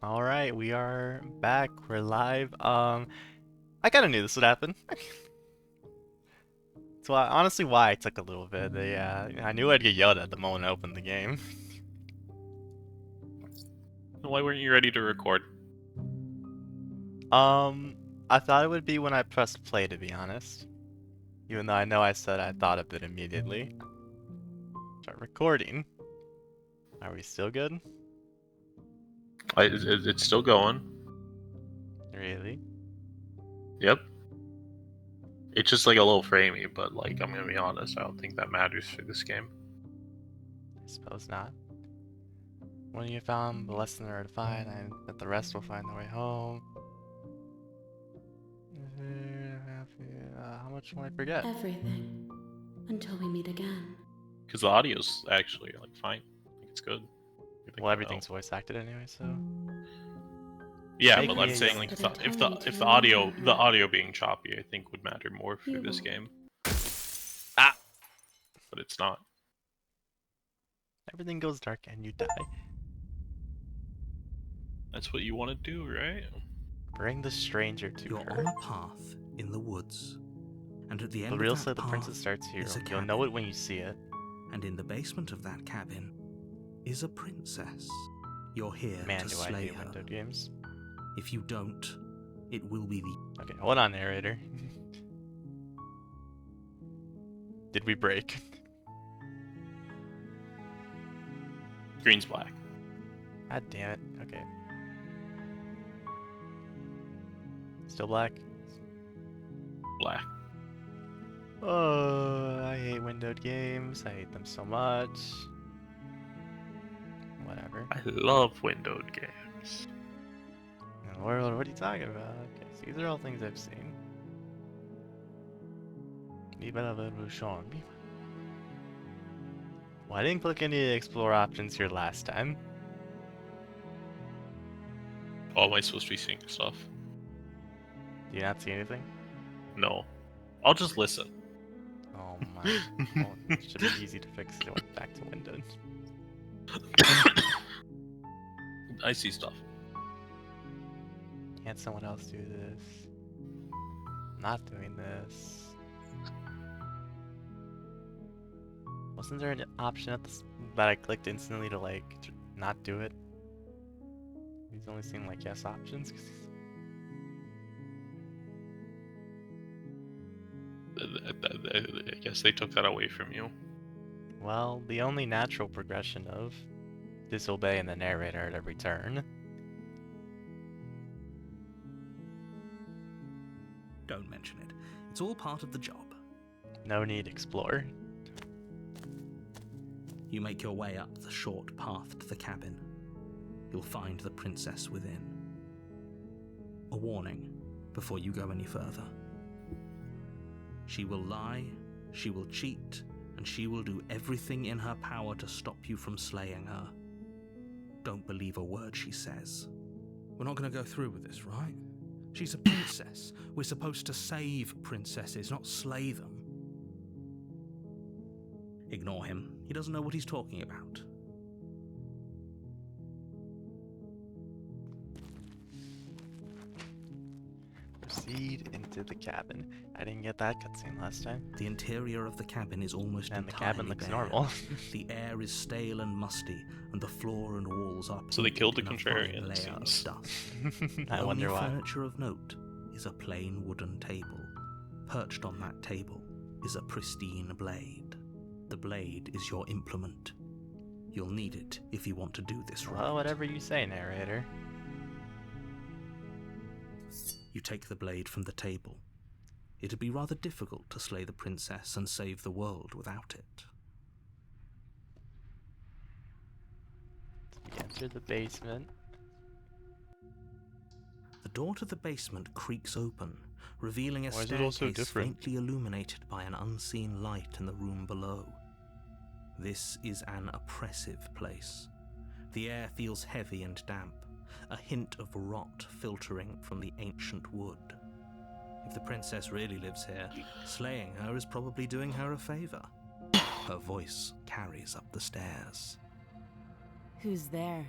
All right, we are back. We're live. I kind of knew this would happen. So honestly, why it took a little bit. I knew I'd get yelled at the moment I opened the game. Why weren't you ready to record? Um, I thought it would be when I pressed play, to be honest. Even though I know I said I thought of it immediately. Start recording. Are we still good? It's still going. Really? Yep. It's just like a little framey, but like I'm gonna be honest, I don't think that matters for this game. I suppose not. When you found the lesson are to find, and that the rest will find their way home. How much will I forget? Everything. Until we meet again. Because the audio's actually like fine. I think it's good. Well, everything's voice acted anyway, so. Yeah, Make but me I'm a saying young like But I if tell the you if to the audio remember the her. audio being choppy, I think would matter more for You this won't. game. Ah, but it's not. Everything goes dark and you die. That's what you want to do, right? Bring the stranger to You're her. on a path in the woods, and at the end The of real that say the princess path starts here. is a You'll cabin, know it when you see it. and in the basement of that cabin is a princess. You're here Man, to do I slay hate her. window games. If you don't, it will be the Okay, hold on, narrator. Did we break? Green's black. God damn it. Okay. Still black? Black. Oh, I hate windowed games. I hate them so much. Whatever. I love windowed games. In the world, what are you talking about? Okay, so these are all things I've seen. Viva la revolution. Well, I didn't click any of the explore options here last time. Oh, am I supposed to be seeing stuff? Do you not see anything? No. I'll just listen. Oh my. Well, it should be easy to fix it. Went back to Windows. I see stuff. Can't someone else do this? Not doing this. Wasn't there an option at that I clicked instantly to not do it? These only seem like yes options. I guess they took that away from you. Well, the only natural progression of disobeying the narrator at every turn. Don't mention it. It's all part of the job. No need explore. You make your way up the short path to the cabin. You'll find the princess within. A warning before you go any further. She will lie, she will cheat, and she will do everything in her power to stop you from slaying her. Don't believe a word she says. We're not going to go through with this, right? She's a princess. We're supposed to save princesses, not slay them. Ignore him. He doesn't know what he's talking about. Proceed into the cabin. I didn't get that cutscene last time. The interior of the cabin is almost And the entirely cabin looks bare. normal. The air is stale and musty, and the floor and walls are So they killed the painted in a fine contrarian, it layer of seems. dust. I wonder Only why. furniture of note is a plain wooden table. Perched on that table is a pristine blade. The blade is your implement. You'll need it if you want to do this right. Well, whatever you say, narrator. You take the blade from the table. It'd be rather difficult to slay the princess and save the world without it. We enter the basement. The door to the basement creaks open, revealing a Why is it all so staircase different? faintly illuminated by an unseen light in the room below. This is an oppressive place. The air feels heavy and damp, a hint of rot filtering from the ancient wood. If the princess really lives here, slaying her is probably doing her a favor. Her voice carries up the stairs. Who's there?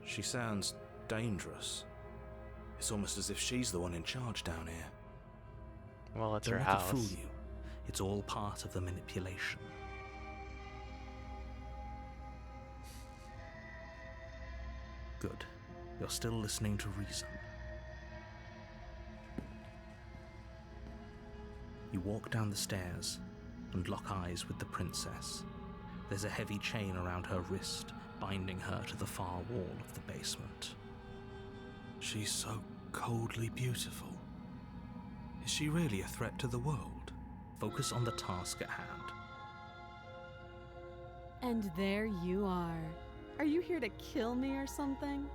She sounds dangerous. It's almost as if she's the one in charge down here. Well, it's Don't her let it house. fool you. It's all part of the manipulation. Good. You're still listening to reason. You walk down the stairs and lock eyes with the princess. There's a heavy chain around her wrist, binding her to the far wall of the basement. She's so coldly beautiful. Is she really a threat to the world? Focus on the task at hand. And there you are. Are you here to kill me or something?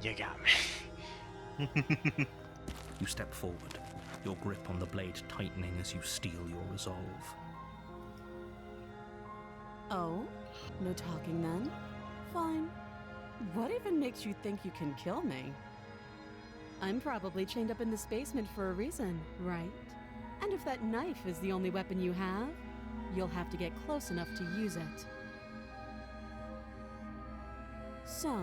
You got me. You step forward, your grip on the blade tightening as you steel your resolve. Oh? No talking then? Fine. What even makes you think you can kill me? I'm probably chained up in this basement for a reason, right? And if that knife is the only weapon you have, you'll have to get close enough to use it. So,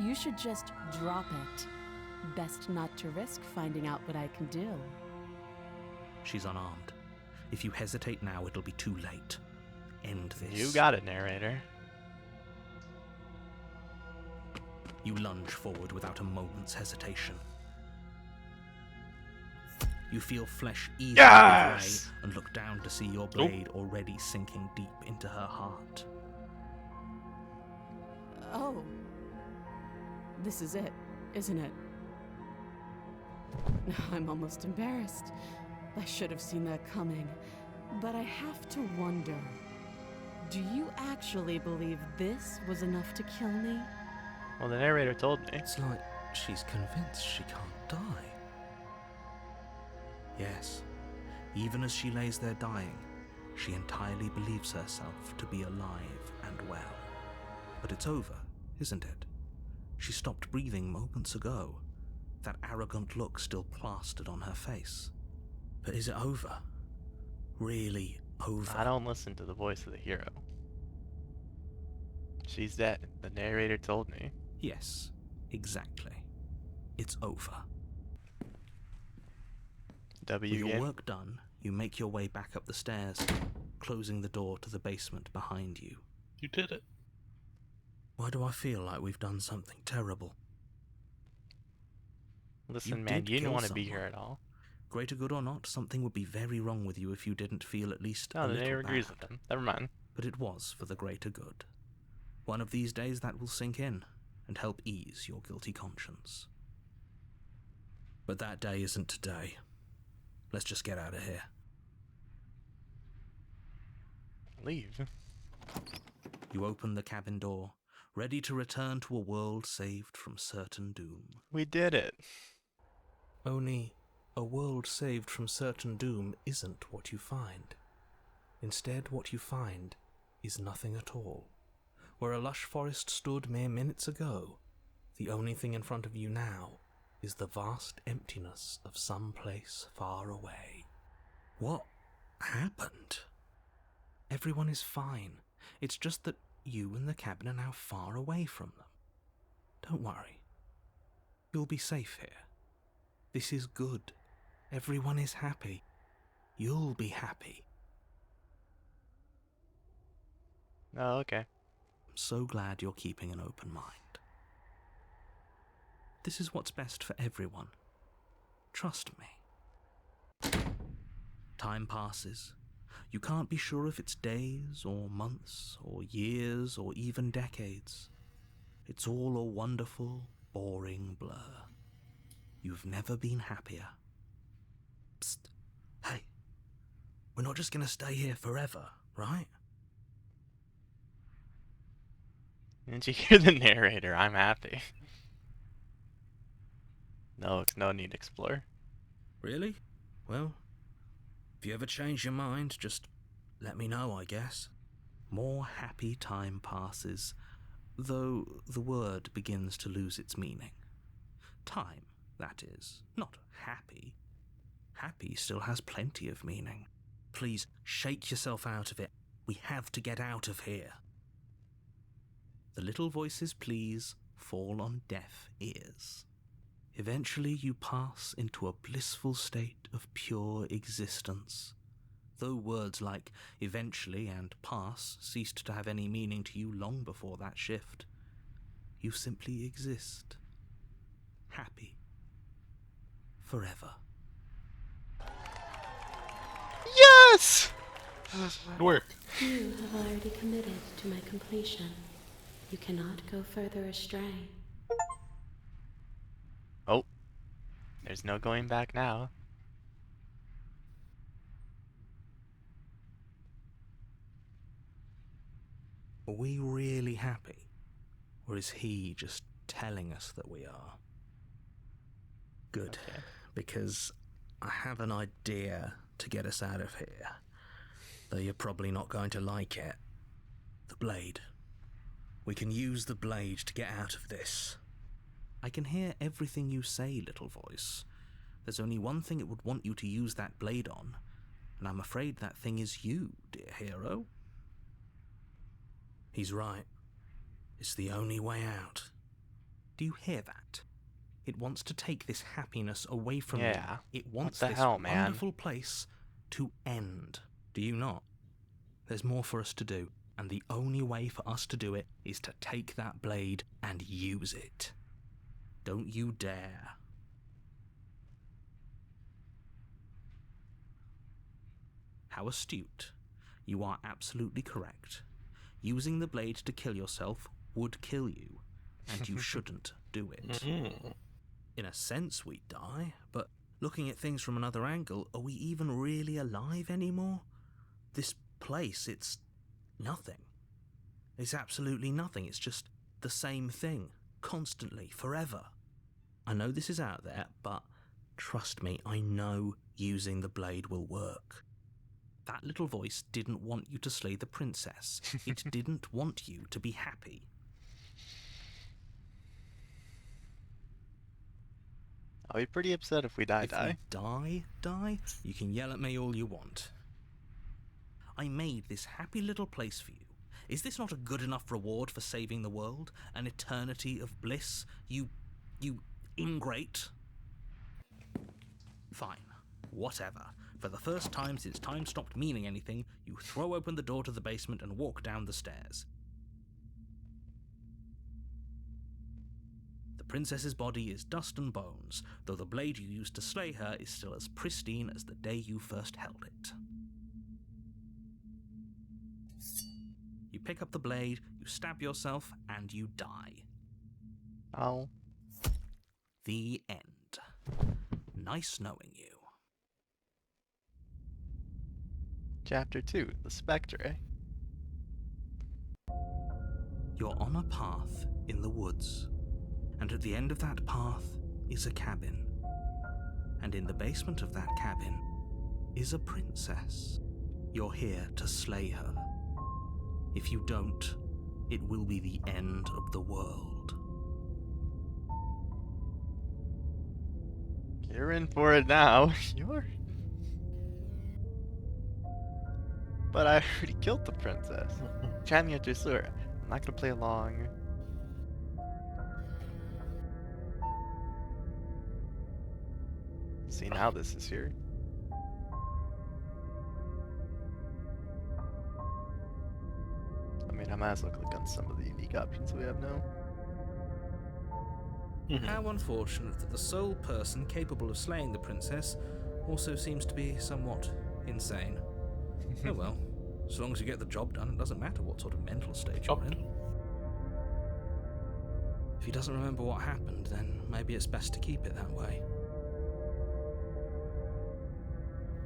you should just drop it. Best not to risk finding out what I can do. She's unarmed. If you hesitate now, it'll be too late. End this. You got it, narrator. You lunge forward without a moment's hesitation. You feel flesh easily give Yes! way and look down to see your blade already sinking deep into her heart. Oh. This is it, isn't it? I'm almost embarrassed. I should have seen that coming. But I have to wonder, do you actually believe this was enough to kill me? Well, the narrator told me. It's like she's convinced she can't die. Yes, even as she lays there dying, she entirely believes herself to be alive and well. But it's over, isn't it? She stopped breathing moments ago, that arrogant look still plastered on her face. But is it over? Really over? I don't listen to the voice of the hero. She's dead. The narrator told me. Yes, exactly. It's over. With W your again. work done, you make your way back up the stairs, closing the door to the basement behind you. You did it. Why do I feel like we've done something terrible? Listen, You man, did you didn't kill want to be someone. here at all. Greater good or not, something would be very wrong with you if you didn't feel at least a No, the little narrator agrees bad. with him. Never mind. But it was for the greater good. One of these days that will sink in and help ease your guilty conscience. But that day isn't today. Let's just get out of here. Leave. You open the cabin door, ready to return to a world saved from certain doom. We did it. Only a world saved from certain doom isn't what you find. Instead, what you find is nothing at all. Where a lush forest stood mere minutes ago, the only thing in front of you now is the vast emptiness of some place far away. What happened? Everyone is fine. It's just that you and the cabin are now far away from them. Don't worry. You'll be safe here. This is good. Everyone is happy. You'll be happy. Oh, okay. I'm so glad you're keeping an open mind. This is what's best for everyone. Trust me. Time passes. You can't be sure if it's days or months or years or even decades. It's all a wonderful, boring blur. You've never been happier. Psst. Hey. We're not just going to stay here forever, right? Didn't you hear the narrator? I'm happy. No need to explore. Really? Well, if you ever change your mind, just let me know, I guess. More happy time passes, though the word begins to lose its meaning. Time, that is, not happy. Happy still has plenty of meaning. Please shake yourself out of it We have to get out of here. The little voice's pleas fall on deaf ears. Eventually you pass into a blissful state of pure existence. Though words like eventually and pass ceased to have any meaning to you long before that shift, you simply exist. Happy. Forever. Yes! Good work. You have already committed to my completion. You cannot go further astray. Oh. There's no going back now. Are we really happy? Or is he just telling us that we are? Good, Okay. because I have an idea to get us out of here. Though you're probably not going to like it. The blade. We can use the blade to get out of this. I can hear everything you say, little voice. There's only one thing it would want you to use that blade on, and I'm afraid that thing is you, dear hero. He's right. It's the only way out. Do you hear that? It wants to take this happiness away from Yeah. you. It wants the this hell, man? wonderful place to end. Do you not? There's more for us to do, and the only way for us to do it is to take that blade and use it. Don't you dare. How astute. You are absolutely correct. Using the blade to kill yourself would kill you, and you shouldn't do it. Mhm. In a sense, we die, but looking at things from another angle, are we even really alive anymore? This place, it's nothing. It's absolutely nothing. It's just the same thing, constantly, forever. I know this is out there, but trust me, I know using the blade will work. That little voice didn't want you to slay the princess. It didn't want you to be happy. I'll be pretty upset if we die. If we die, you can yell at me all you want. I made this happy little place for you. Is this not a good enough reward for saving the world? An eternity of bliss? You ingrate? Fine. Whatever. For the first time since time stopped meaning anything, you throw open the door to the basement and walk down the stairs. The princess's body is dust and bones, though the blade you used to slay her is still as pristine as the day you first held it. You pick up the blade, you stab yourself, and you die. Oh. The end. Nice knowing you. Chapter 2, The Spectre. You're on a path in the woods, and at the end of that path is a cabin. And in the basement of that cabin is a princess. You're here to slay her. If you don't, it will be the end of the world. You're in for it now. You're... But I already killed the princess. Chamia Dressur. I'm not gonna play along. See, now this is here. I mean, I might as well click on some of the unique options we have now. Mhm. How unfortunate that the sole person capable of slaying the princess also seems to be somewhat insane. Oh well, as long as you get the job done, it doesn't matter what sort of mental state you're in. If he doesn't remember what happened, then maybe it's best to keep it that way.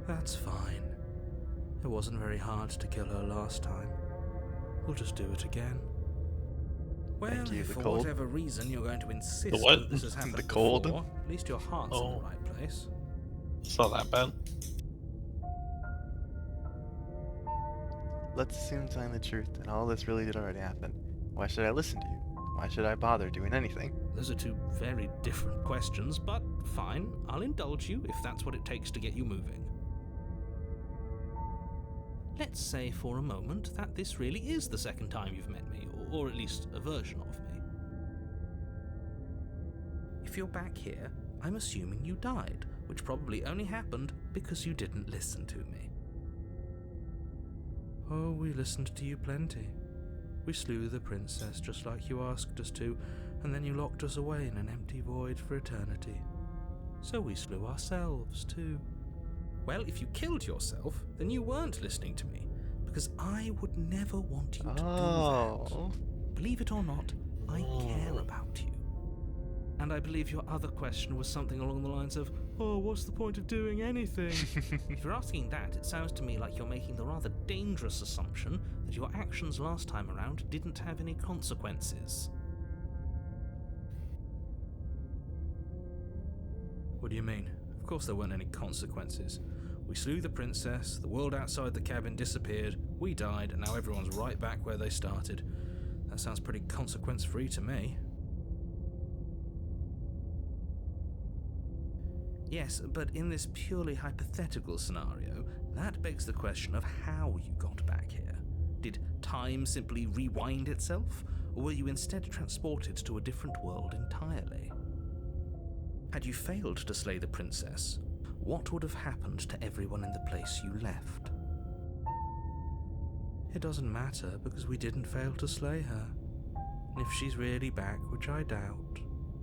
That's fine. It wasn't very hard to kill her last time. We'll just do it again. Well, Thank you, if the for cold. whatever reason you're going to insist what? that this has happened The cold. before, at least your heart's in Oh. the right place. It's not that bad. Let's assume telling the truth and all this really did already happen. Why should I listen to you? Why should I bother doing anything? Those are two very different questions, but fine, I'll indulge you if that's what it takes to get you moving. Let's say for a moment that this really is the second time you've met me, or at least a version of me. If you're back here, I'm assuming you died, which probably only happened because you didn't listen to me. Oh, we listened to you plenty. We slew the princess just like you asked us to, and then you locked us away in an empty void for eternity. So we slew ourselves too. Well, if you killed yourself, then you weren't listening to me, because I would never want you to do Oh. that. Believe it or not, I care about you. And I believe your other question was something along the lines of, Oh, what's the point of doing anything? if you're asking that, it sounds to me like you're making the rather dangerous assumption that your actions last time around didn't have any consequences. What do you mean? Of course there weren't any consequences. We slew the princess, the world outside the cabin disappeared, we died, and now everyone's right back where they started. That sounds pretty consequence-free to me. Yes, but in this purely hypothetical scenario, that begs the question of how you got back here. Did time simply rewind itself, or were you instead transported to a different world entirely? Had you failed to slay the princess, what would have happened to everyone in the place you left? It doesn't matter, because we didn't fail to slay her. And if she's really back, which I doubt,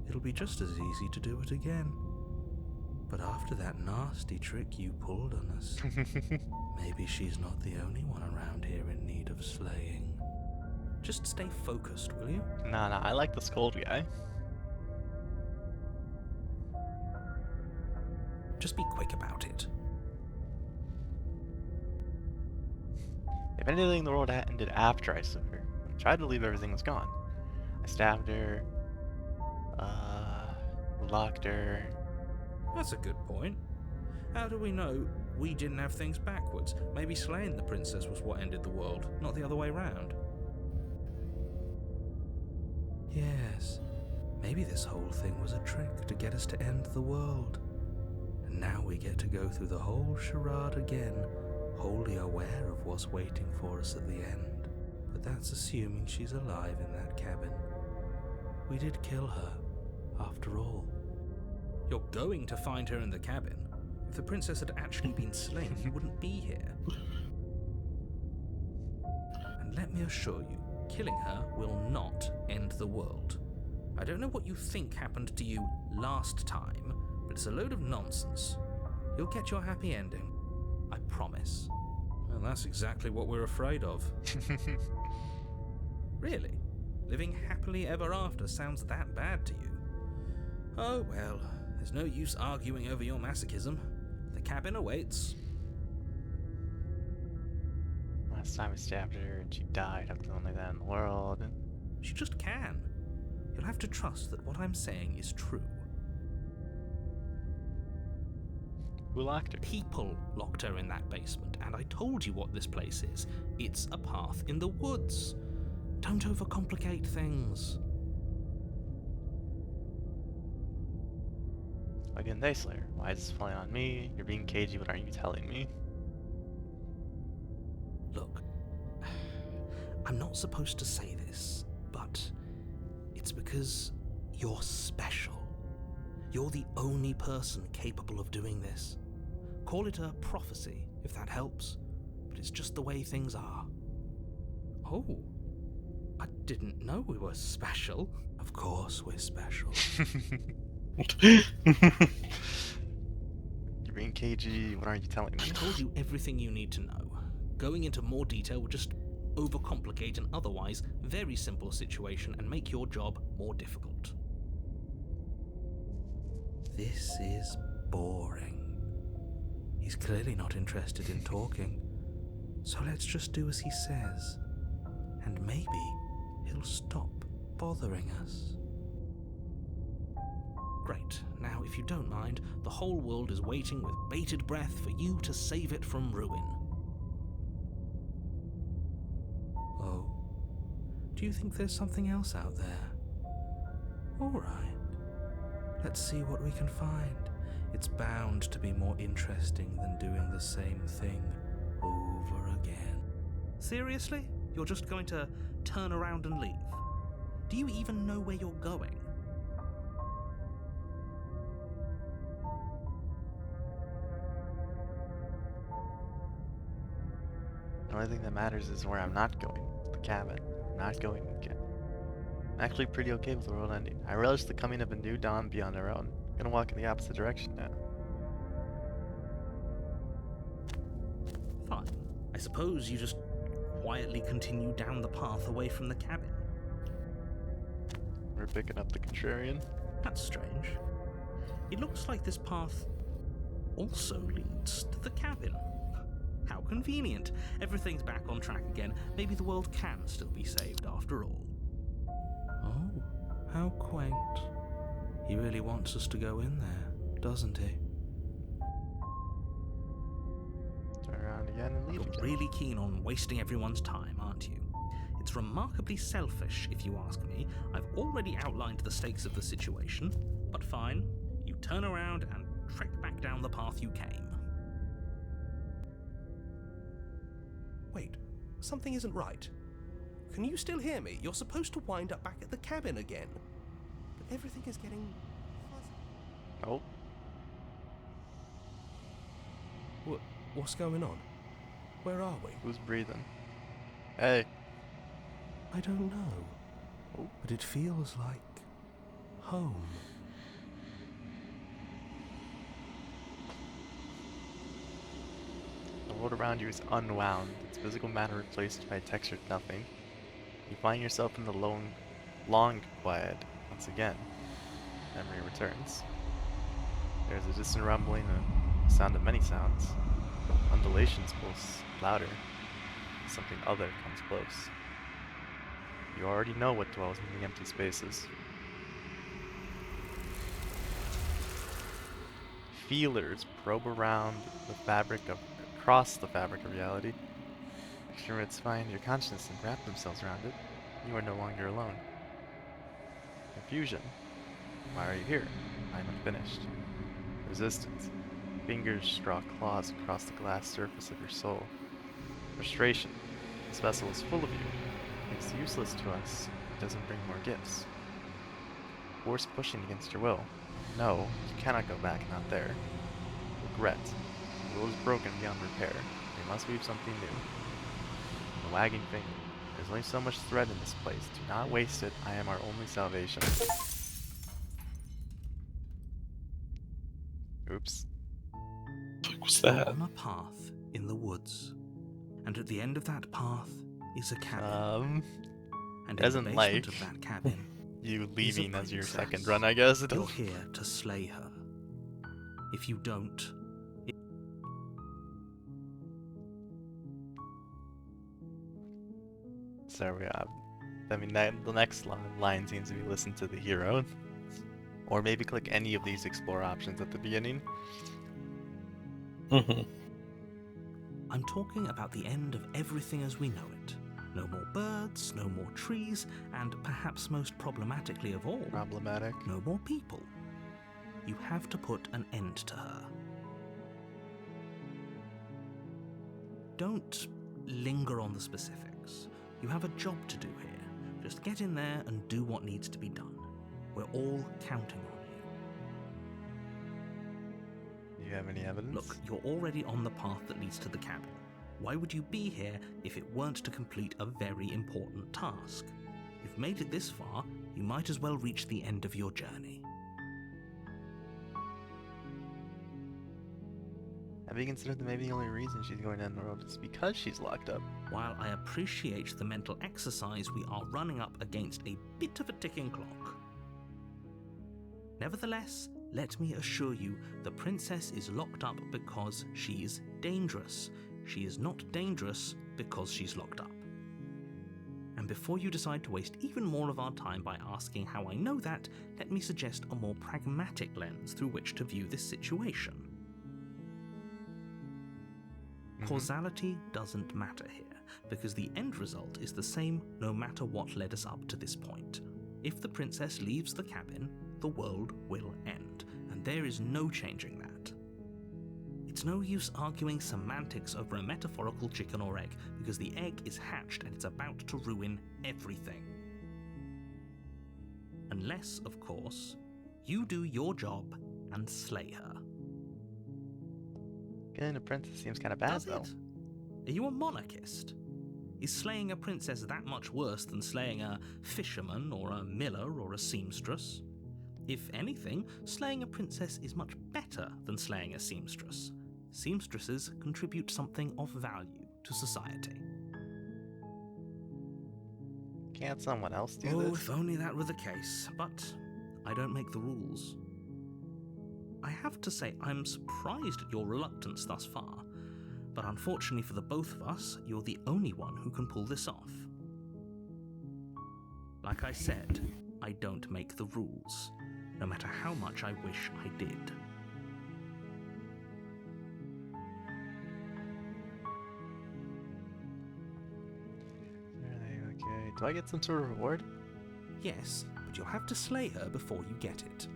it'll be just as easy to do it again. But after that nasty trick you pulled on us, maybe she's not the only one around here in need of slaying. Just stay focused, will you? Nah, I like the Scold guy. Just be quick about it. If anything in the world ended after I slew her, I tried to leave everything was gone. I stabbed her, locked her. That's a good point. How do we know we didn't have things backwards? Maybe slaying the princess was what ended the world, not the other way round. Yes, maybe this whole thing was a trick to get us to end the world. And now we get to go through the whole charade again, wholly aware of what's waiting for us at the end. But that's assuming she's alive in that cabin. We did kill her, after all. You're going to find her in the cabin. If the princess had actually been slain, you wouldn't be here. And let me assure you, killing her will not end the world. I don't know what you think happened to you last time, but it's a load of nonsense. You'll get your happy ending. I promise. Well, that's exactly what we're afraid of. Really? Living happily ever after sounds that bad to you? Oh well, there's no use arguing over your masochism. The cabin awaits. Last time I stabbed her and she died, I was the only that in the world. She just can. You'll have to trust that what I'm saying is true. Who locked her? People locked her in that basement, and I told you what this place is. It's a path in the woods. Don't overcomplicate things. Why didn't they slay her? Why is this falling on me? You're being cagey, what aren't you telling me? Look, I'm not supposed to say this, but it's because you're special. You're the only person capable of doing this. Call it a prophecy, if that helps, but it's just the way things are. Oh, I didn't know we were special. Of course we're special. You're being cagey, what aren't you telling I me? told you everything you need to know. Going into more detail would just overcomplicate an otherwise very simple situation and make your job more difficult. This is boring. He's clearly not interested in talking. So let's just do as he says. And maybe he'll stop bothering us. Great. Now, if you don't mind, the whole world is waiting with bated breath for you to save it from ruin. Oh, do you think there's something else out there? All right. Let's see what we can find. It's bound to be more interesting than doing the same thing over over again. Seriously? You're just going to turn around and leave? Do you even know where you're going? The only thing that matters is where I'm not going. The cabin. I'm not going again. I'm actually pretty okay with the world ending. I relish the coming of a new dawn beyond our own. I'm gonna walk in the opposite direction now. Fine. I suppose you just quietly continue down the path away from the cabin. We're picking up the contrarian. That's strange. It looks like this path also leads to the cabin. How convenient. Everything's back on track again. Maybe the world can still be saved after all. Oh, how quaint. He really wants us to go in there, doesn't he? Turn around again and leave You're again. really keen on wasting everyone's time, aren't you? It's remarkably selfish, if you ask me. I've already outlined the stakes of the situation, but fine. You turn around and trek back down the path you came. Wait, something isn't right. Can you still hear me? You're supposed to wind up back at the cabin again. But everything is getting fuzzy. Oh, What's going on? Where are we? who's breathing? Hey. I don't know. Oh. But it feels like home. The world around you is unwound, its physical matter replaced by textured nothing. You find yourself in the long quiet once again. Memory returns. There's a distant rumbling, a sound of many sounds. Undulations pulse louder. Something other comes close. You already know what dwells in the empty spaces. Feelers probe around the across the fabric of reality. Extremists find your consciousness and wrap themselves around it. You are no longer alone. Confusion. Why are you here? I am unfinished. Resistance. Fingers draw claws across the glass surface of your soul. Frustration. This vessel is full of you. It's useless to us. It doesn't bring more gifts. Force pushing against your will. No, you cannot go back, not there. Regret. The will is broken beyond repair. We must weave something new. The wagging finger. There's only so much thread in this place. Do not waste it. I am our only salvation. Oops. What's You're that? on a path in the woods, and at the end of that path is a cabin. And in the doesn't basement like of that cabin, You is a leaving as your second princess. run, I guess. You're here to slay her. If you don't, So we have. I mean, the next line seems to be listen to the hero. Or maybe click any of these explore options at the beginning. Mm-hmm. I'm talking about the end of everything as we know it. No more birds, no more trees, and perhaps most problematically of all, Problematic. no more people. You have to put an end to her. Don't linger on the specifics. You have a job to do here. Just get in there and do what needs to be done. We're all counting on you. Do you have any evidence? Look, you're already on the path that leads to the cabin. Why would you be here if it weren't to complete a very important task? You've made it this far, you might as well reach the end of your journey. Have you considered that maybe the only reason she's going down the road is because she's locked up? While I appreciate the mental exercise, we are running up against a bit of a ticking clock. Nevertheless, let me assure you, the princess is locked up because she's dangerous. She is not dangerous because she's locked up. And before you decide to waste even more of our time by asking how I know that, let me suggest a more pragmatic lens through which to view this situation. Causality doesn't matter here, because the end result is the same no matter what led us up to this point. If the princess leaves the cabin, the world will end, and there is no changing that. It's no use arguing semantics over a metaphorical chicken or egg, because the egg is hatched and it's about to ruin everything. Unless, of course, you do your job and slay her. Killing a princess seems kind of bad, Does though. it? Are you a monarchist? Is slaying a princess that much worse than slaying a fisherman or a miller or a seamstress? If anything, slaying a princess is much better than slaying a seamstress. Seamstresses contribute something of value to society. Can't someone else do Oh, this? if only that were the case, but I don't make the rules. I have to say, I'm surprised at your reluctance thus far, but unfortunately for the both of us, you're the only one who can pull this off. Like I said, I don't make the rules, no matter how much I wish I did. Okay. Do I get some sort of reward? Yes, but you'll have to slay her before you get it.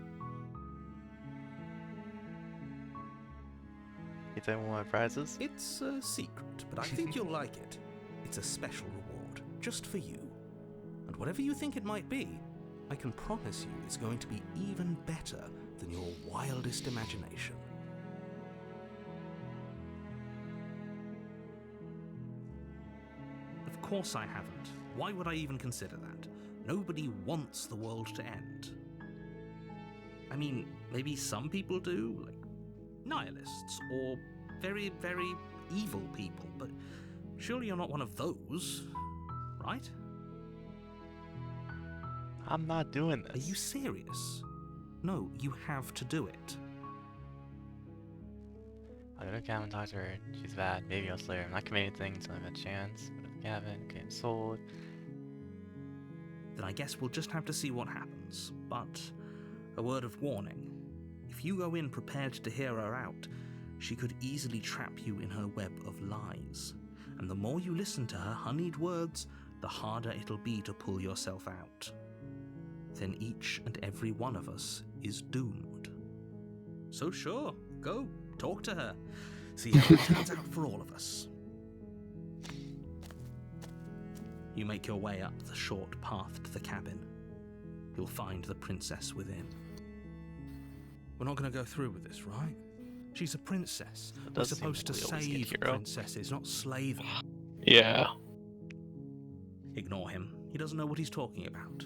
You tell me what my prize is? It's a secret, but I think you'll like it. It's a special reward, just for you. And whatever you think it might be, I can promise you it's going to be even better than your wildest imagination. Of course I haven't. Why would I even consider that? Nobody wants the world to end. I mean, maybe some people do, like nihilists, or very, very evil people, but surely you're not one of those, right? I'm not doing this. Are you serious? No, you have to do it. I'll go to Gavin, talk to her. She's bad. Maybe I'll slay her. I'm not committing things, so I have a chance. But if Gavin, okay, I'm sold. Then I guess we'll just have to see what happens. But a word of warning. If you go in prepared to hear her out, she could easily trap you in her web of lies. And the more you listen to her honeyed words, the harder it'll be to pull yourself out. Then each and every one of us is doomed. So sure, go, talk to her. See how it turns out for all of us. You make your way up the short path to the cabin. You'll find the princess within. We're not going to go through with this, right? She's a princess. It We're does seem supposed to like we always get save hero. princesses, not slay them. Yeah. Ignore him. He doesn't know what he's talking about.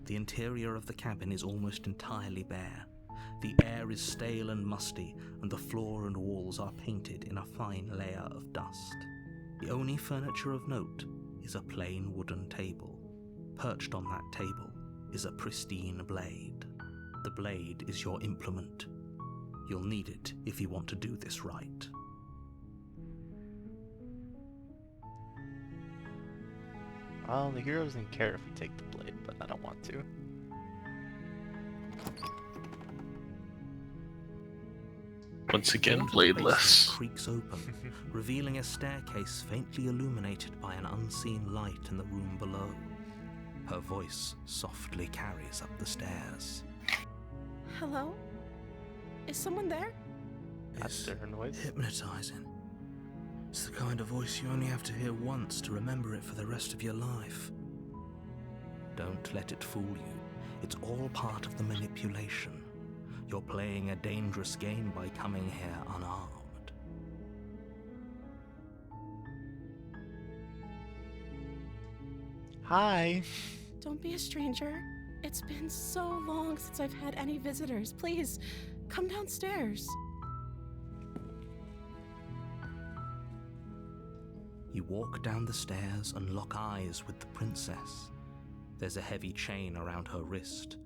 The interior of the cabin is almost entirely bare. The air is stale and musty, and the floor and walls are painted in a fine layer of dust. The only furniture of note is a plain wooden table. Perched on that table is a pristine blade. The blade is your implement. You'll need it if you want to do this right. Well, the hero doesn't care if we take the blade, but I don't want to. Once again, The door to the basement bladeless. creaks open, revealing a staircase faintly illuminated by an unseen light in the room below. Her voice softly carries up the stairs. Hello? Is someone there? That's It's her noise. hypnotizing. It's the kind of voice you only have to hear once to remember it for the rest of your life. Don't let it fool you. It's all part of the manipulation. You're playing a dangerous game by coming here unarmed. Hi. Don't be a stranger. It's been so long since I've had any visitors. Please, come downstairs. You walk down the stairs and lock eyes with the princess. There's a heavy chain around her wrist,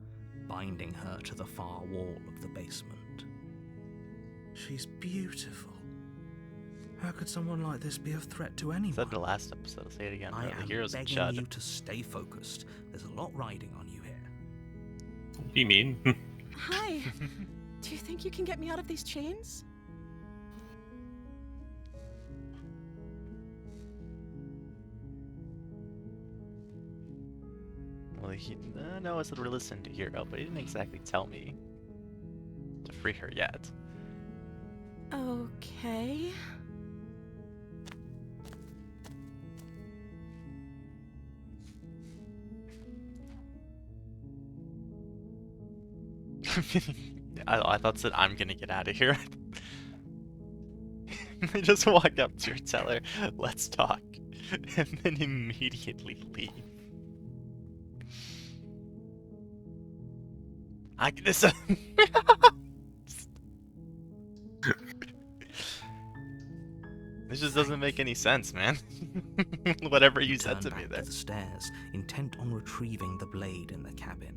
binding her to the far wall of the basement. She's beautiful. How could someone like this be a threat to anyone? Said the last episode. I'll say it again. I The am hero's a begging chud. you to stay focused. There's a lot riding on you here. What do you mean? Hi. Do you think you can get me out of these chains? he knows to listen to Hero, but he didn't exactly tell me to free her yet. Okay. I thought said I'm gonna get out of here. They just walk up to her, tell her, let's talk, and then immediately leave. Agnes. This just doesn't make any sense, man. Whatever you said to Turn me back there. to the stairs, intent on retrieving the blade in the cabin.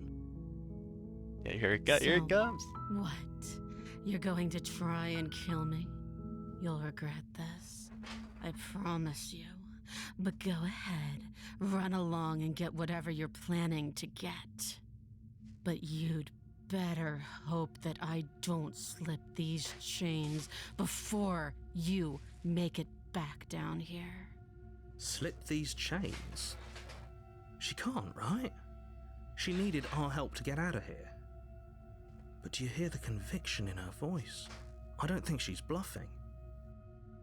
Yeah, here it So- comes. What? You're going to try and kill me? You'll regret this. I promise you. But go ahead, run along and get whatever you're planning to get. But you'd better hope that I don't slip these chains before you make it back down here. Slip these chains? She can't, right? She needed our help to get out of here. But do you hear the conviction in her voice? I don't think she's bluffing.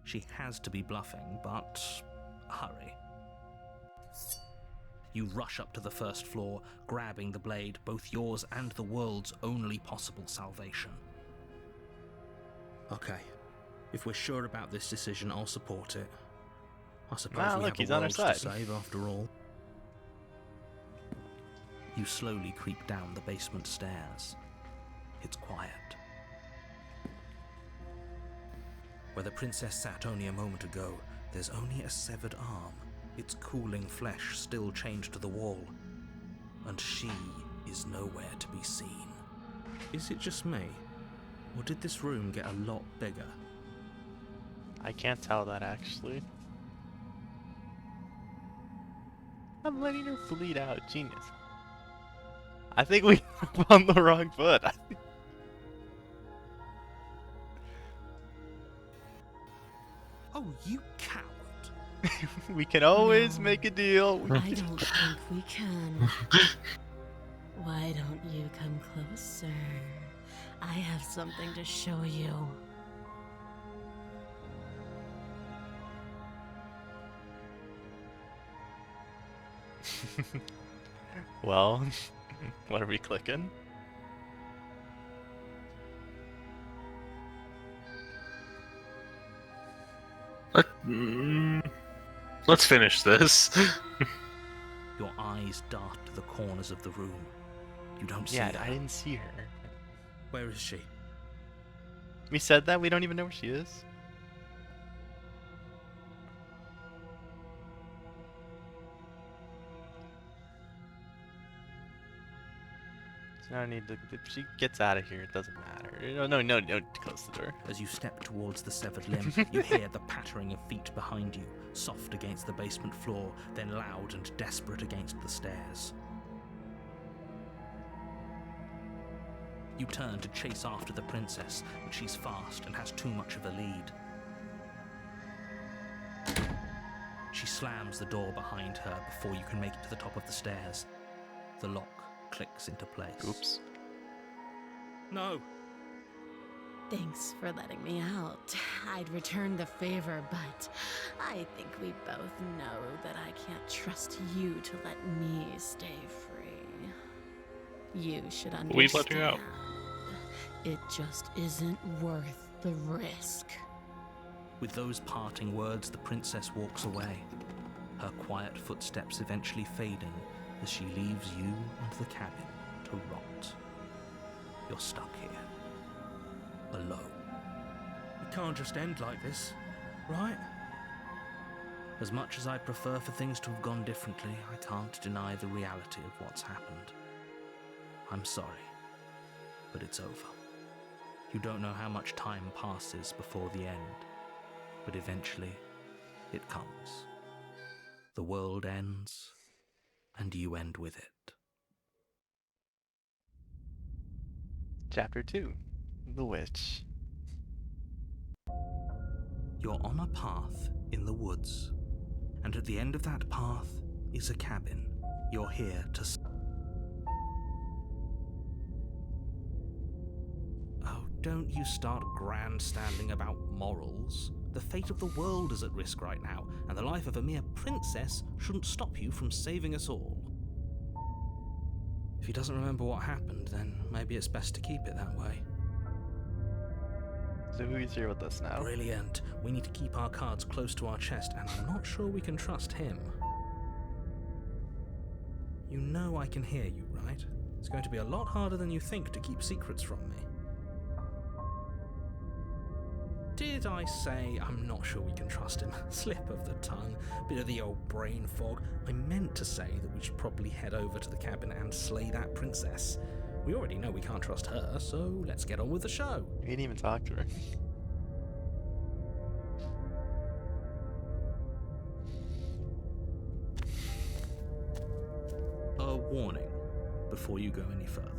She has to be bluffing, but hurry. You rush up to the first floor, grabbing the blade, both yours and the world's only possible salvation. Okay, if we're sure about this decision, I'll support it. I suppose Ah, we look, have he's a on our world side. to save after all. You slowly creep down the basement stairs. It's quiet. Where the princess sat only a moment ago, there's only a severed arm, its cooling flesh still chained to the wall. And she is nowhere to be seen. Is it just me? Or did this room get a lot bigger? I can't tell that actually. I'm letting her bleed out. Genius. I think we are on the wrong foot. Oh, you coward! We can always No. make a deal. I don't think we can. Why don't you come closer? I have something to show you. Well, what are we clicking? Let's finish this. Your eyes dart to the corners of the room. You don't see Yeah, her. I didn't see her. Where is she? We said that? We don't even know where she is? No need to. If she gets out of here, it doesn't matter. No, close the door. As you step towards the severed limb, you hear the pattering of feet behind you, soft against the basement floor, then loud and desperate against the stairs. You turn to chase after the princess, but she's fast and has too much of a lead. She slams the door behind her before you can make it to the top of the stairs. The lock clicks into place. Oops. No! Thanks for letting me out. I'd return the favor, but I think we both know that I can't trust you to let me stay free. You should understand. We let you out. It just isn't worth the risk. With those parting words, the princess walks away, her quiet footsteps eventually fading as she leaves you and the cabin to rot. You're stuck here, alone. It can't just end like this, right? As much as I prefer for things to have gone differently, I can't deny the reality of what's happened. I'm sorry, but it's over. You don't know how much time passes before the end, but eventually it comes. The world ends, and you end with it. Chapter 2. The Witch. You're on a path in the woods, and at the end of that path is a cabin. You're here to... Don't you start grandstanding about morals. The fate of the world is at risk right now, and the life of a mere princess shouldn't stop you from saving us all. If he doesn't remember what happened, then maybe it's best to keep it that way. So who's here with us now? Brilliant. We need to keep our cards close to our chest, and I'm not sure we can trust him. You know I can hear you, right? It's going to be a lot harder than you think to keep secrets from me. Did I say I'm not sure we can trust him? Slip of the tongue, bit of the old brain fog. I meant to say that we should probably head over to the cabin and slay that princess. We already know we can't trust her, so let's get on with the show. You didn't even talk to her. A warning before you go any further.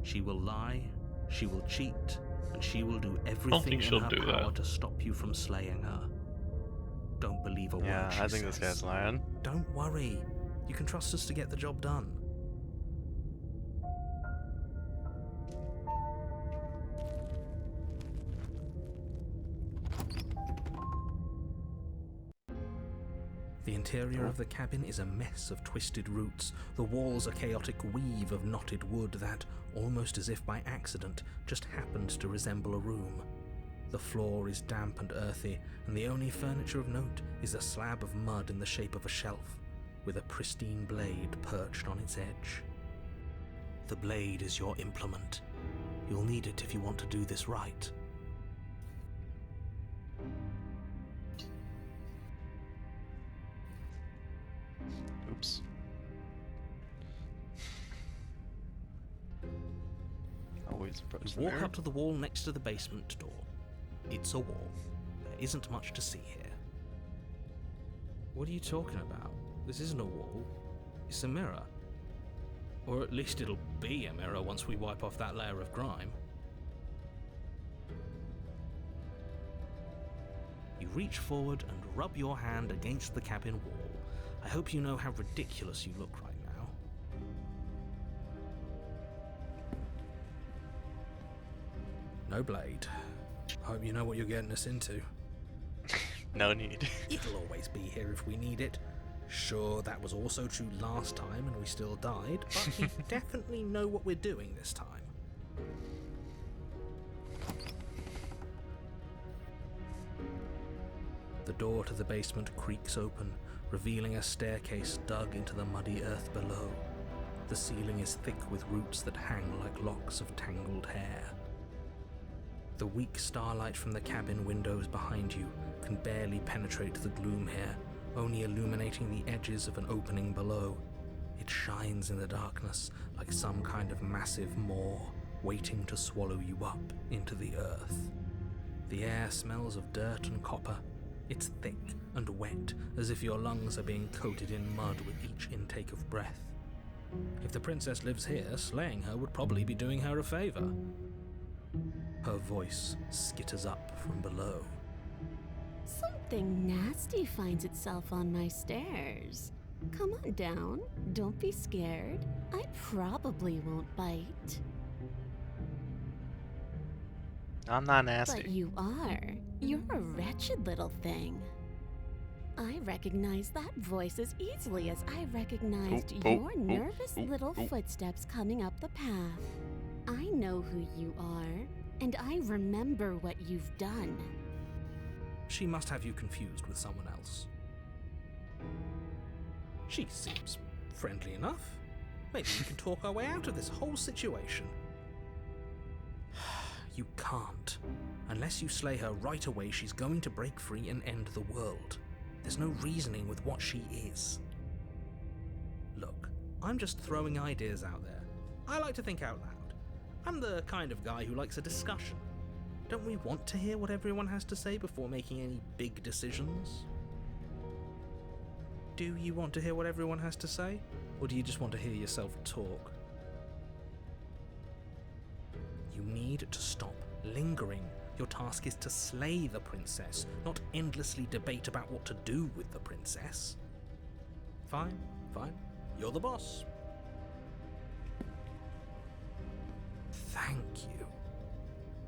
She will lie, she will cheat, and she will do everything think in she'll her do power that. to stop you from slaying her. Don't believe a word Yeah, she I think this says. guy's lying. Don't worry. You can trust us to get the job done. The interior of the cabin is a mess of twisted roots. The walls a chaotic weave of knotted wood that, almost as if by accident, just happens to resemble a room. The floor is damp and earthy, and the only furniture of note is a slab of mud in the shape of a shelf, with a pristine blade perched on its edge. The blade is your implement. You'll need it if you want to do this right. Oops. Always approach the Walk mirror. up to the wall next to the basement door. It's a wall. There isn't much to see here. What are you talking about? This isn't a wall. It's a mirror. Or at least it'll be a mirror once we wipe off that layer of grime. You reach forward and rub your hand against the cabin wall. I hope you know how ridiculous you look right now. No blade. Hope you know what you're getting us into. No need. It'll always be here if we need it. Sure, that was also true last time and we still died, but we definitely know what we're doing this time. The door to the basement creaks open, revealing a staircase dug into the muddy earth below. The ceiling is thick with roots that hang like locks of tangled hair. The weak starlight from the cabin windows behind you can barely penetrate the gloom here, only illuminating the edges of an opening below. It shines in the darkness like some kind of massive maw waiting to swallow you up into the earth. The air smells of dirt and copper. It's thick and wet, as if your lungs are being coated in mud with each intake of breath. If the princess lives here, slaying her would probably be doing her a favor. Her voice skitters up from below. Something nasty finds itself on my stairs. Come on down. Don't be scared. I probably won't bite. I'm not nasty. But you are. You're a wretched little thing. I recognize that voice as easily as I recognized your nervous little footsteps coming up the path. I know who you are, and I remember what you've done. She must have you confused with someone else. She seems friendly enough. Maybe we can talk our way out of this whole situation. You can't. Unless you slay her right away, she's going to break free and end the world. There's no reasoning with what she is. Look, I'm just throwing ideas out there. I like to think out loud. I'm the kind of guy who likes a discussion. Don't we want to hear what everyone has to say before making any big decisions? Do you want to hear what everyone has to say? Or do you just want to hear yourself talk? You need to stop lingering. Your task is to slay the princess, not endlessly debate about what to do with the princess. Fine, fine. You're the boss. Thank you.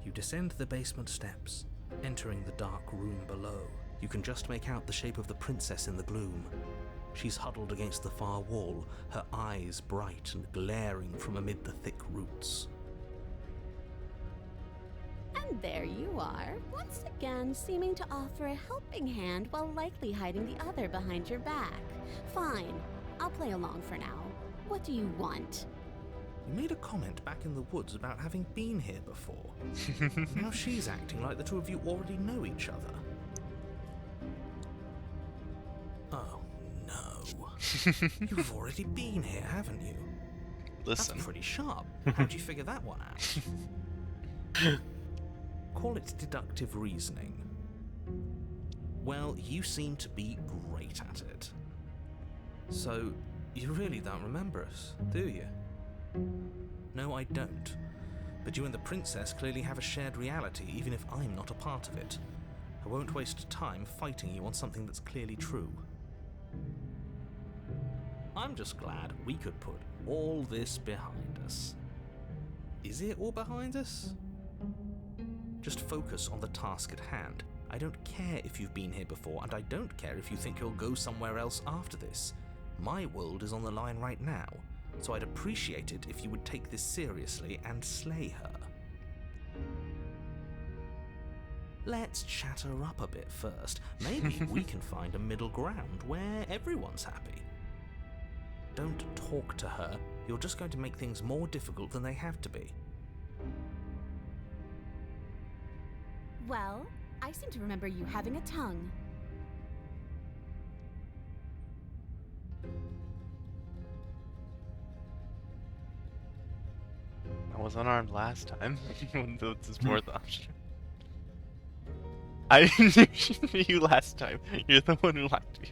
You descend the basement steps, entering the dark room below. You can just make out the shape of the princess in the gloom. She's huddled against the far wall, her eyes bright and glaring from amid the thick roots. And there you are, once again seeming to offer a helping hand while likely hiding the other behind your back. Fine, I'll play along for now. What do you want? You made a comment back in the woods about having been here before. Now she's acting like the two of you already know each other. Oh, no. You've already been here, haven't you? Listen. That's pretty sharp. How'd you figure that one out? Call it deductive reasoning. Well, you seem to be great at it. So, you really don't remember us, do you? No, I don't. But you and the princess clearly have a shared reality, even if I'm not a part of it. I won't waste time fighting you on something that's clearly true. I'm just glad we could put all this behind us. Is it all behind us? Just focus on the task at hand. I don't care if you've been here before, and I don't care if you think you'll go somewhere else after this. My world is on the line right now, so I'd appreciate it if you would take this seriously and slay her. Let's chat her up a bit first. Maybe we can find a middle ground where everyone's happy. Don't talk to her. You're just going to make things more difficult than they have to be. Well, I seem to remember you having a tongue. I was unarmed last time. That's his fourth option. I knew you last time. You're the one who liked me.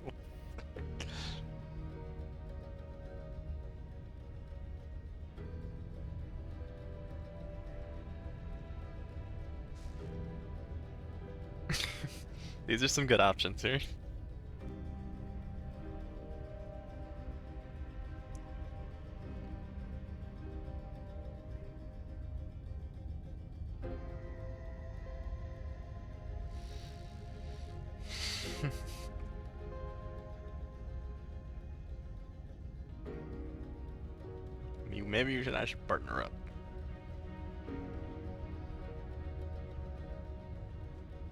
These are some good options here. Maybe you should actually partner up.